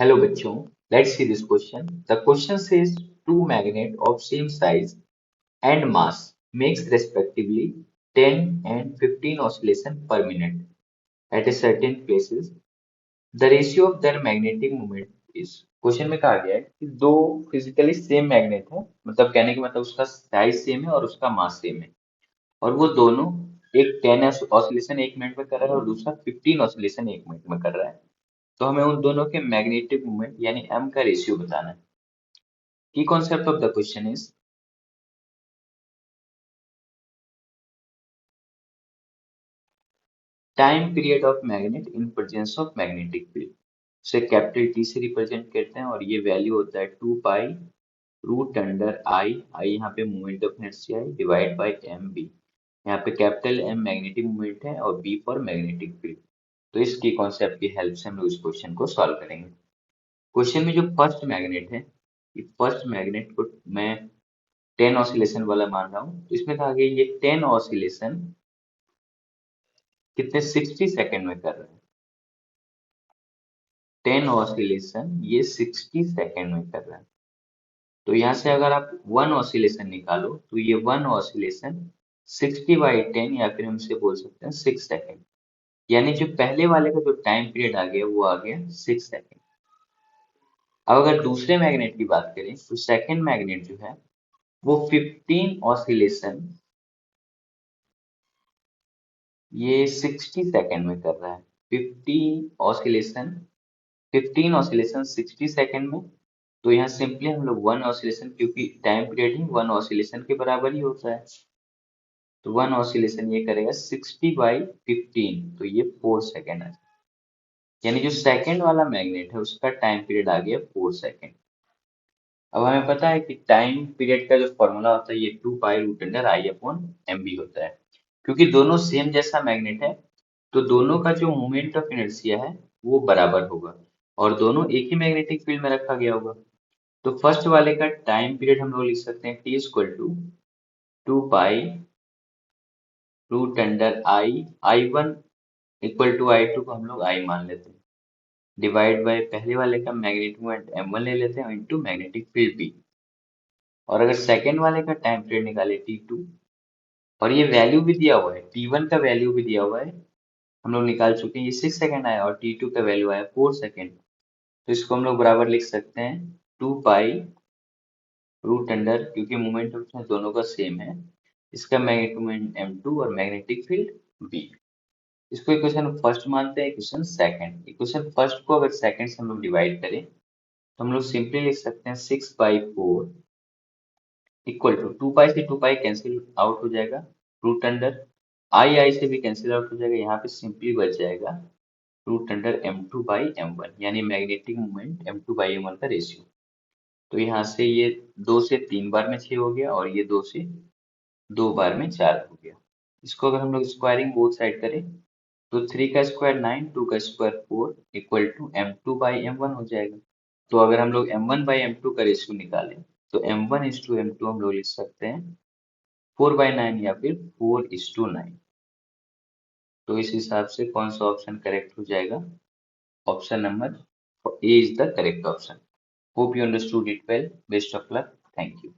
Hello बच्चों, let's see this question. The question says two magnets of same size and mass makes respectively 10 and 15 oscillation per minute at a certain places. The ratio of their magnetic moment is. Question में कहा गया है कि दो physically same magnet है, मतलब कहने का मतलब उसका साइज सेम है और उसका मास सेम है, और वो दोनों एक 10 ऑसिलेशन एक मिनट में कर रहा है और दूसरा 15 ऑसिलेशन एक मिनट में कर रहा है। तो हमें उन दोनों के मैग्नेटिक मोमेंट यानी m का रेशियो बताना है। की concept of the question is time period of magnet in presence of magnetic field. उसे कैपिटल टी से रिप्रेजेंट करते हैं और ये वैल्यू होता है 2 पाई रूट अंडर आई। आई यहाँ पे मोमेंट ऑफ इनर्शिया है, डिवाइड बाय एम बी। यहाँ पे कैपिटल एम मैग्नेटिक मोमेंट है और बी फॉर मैग्नेटिक फील्ड। तो इसकी कॉन्सेप्ट की हेल्प से हम लोग इस क्वेश्चन को सॉल्व करेंगे। क्वेश्चन में जो फर्स्ट मैग्नेट है, ये फर्स्ट मैग्नेट को मैं 10 ऑसिलेशन वाला मान रहा हूँ। तो इसमें कहा गया ये 10 ऑसिलेशन कितने 60 सेकंड में कर रहे हैं। 10 ऑसिलेशन ये 60 सेकंड में कर रहा है। तो यहाँ से अगर आप 1 ऑसिलेशन निकालो तो ये 1 ऑसिलेशन 60/10 या फिर हम इसे बोल सकते हैं 6 सेकंड। यानी जो पहले वाले का जो टाइम पीरियड आ गया वो आ गया 6 सेकंड। अब अगर दूसरे मैग्नेट की बात करें तो सेकंड मैग्नेट जो है वो 15 ऑसिलेशन ये 60 सेकंड में कर रहा है। ऑसिलेशन 15 ऑसिलेशन 60 सेकंड में। तो यहाँ सिंपली हम लोग 1 ऑसिलेशन, क्योंकि टाइम पीरियड ही 1 ऑसिलेशन के बराबर ही होता है, तो 1 ऑसिलेशन ये करेगा 60/15, तो ये 4 सेकंड है। यानी जो सेकंड वाला मैग्नेट है उसका टाइम पीरियड आ गया 4 सेकंड। अब हमें पता है कि टाइम पीरियड का जो फॉर्मूला होता है ये 2 पाई रूट अंडर आई अपॉन एम बी होता है। क्योंकि दोनों सेम जैसा मैग्नेट है तो दोनों का जो मोमेंट ऑफ इनर्शिया है वो बराबर होगा और दोनों एक ही मैग्नेटिक फील्ड में रखा गया होगा। तो फर्स्ट वाले का टाइम पीरियड हम लोग लिख सकते हैं t equal to 2 pi root under I one equal to I two को हम लोग आई मान लेते हैं, डिवाइड बाय पहले वाले का मैग्नेटिक मोमेंट एम वन ले लेते हैं इनटू मैग्नेटिक फील्ड बी। और अगर सेकेंड वाले का टाइम पीरियड निकाले टी टू, और ये वैल्यू भी दिया हुआ है, टी वन का वैल्यू भी दिया हुआ है, हम लोग निकाल चुके हैं, ये 6 सेकंड आया और टी टू का वैल्यू आया 4 सेकंड। तो इसको हम लोग बराबर लिख सकते हैं 2 पाई रूट अंडर, क्योंकि मोमेंट ऑफ दोनों का सेम है, इसका मैग्नेटिक मोमेंट m2 और मैग्नेटिक फील्ड b। इसको इक्वेशन फर्स्ट मानते हैं, इक्वेशन सेकंड। इक्वेशन फर्स्ट को अगर सेकंड से हम लोग डिवाइड करें तो हम लोग सिंपली लिख सकते हैं 6/4 इक्वल टू 2 पाई से 2 पाई कैंसिल आउट हो जाएगा, रूट अंडर आई से भी कैंसिल आउट हो जाएगा, यहाँ पे सिंपली बच जाएगा रूट अंडर m2/m1, यानी मैग्नेटिक मोमेंट m2/m1 का रेशियो। तो यहाँ से ये 2 से 3 बार में 6 हो गया और ये 2 से 2 बार में 4 हो गया। इसको अगर हम लोग स्क्वायरिंग बोथ साइड करें तो 3 का स्क्वायर 9, 2 का स्क्वायर 4 इक्वल टू m2/m1 हो जाएगा। तो अगर हम लोग m1/m2 का रेशियो निकालें तो m1:m2 हम लोग लिख सकते हैं 4/9 या फिर 4:9। तो इस हिसाब से कौन सा ऑप्शन करेक्ट हो जाएगा? Option number A is the correct option. Hope you understood it well. Best of luck. Thank you.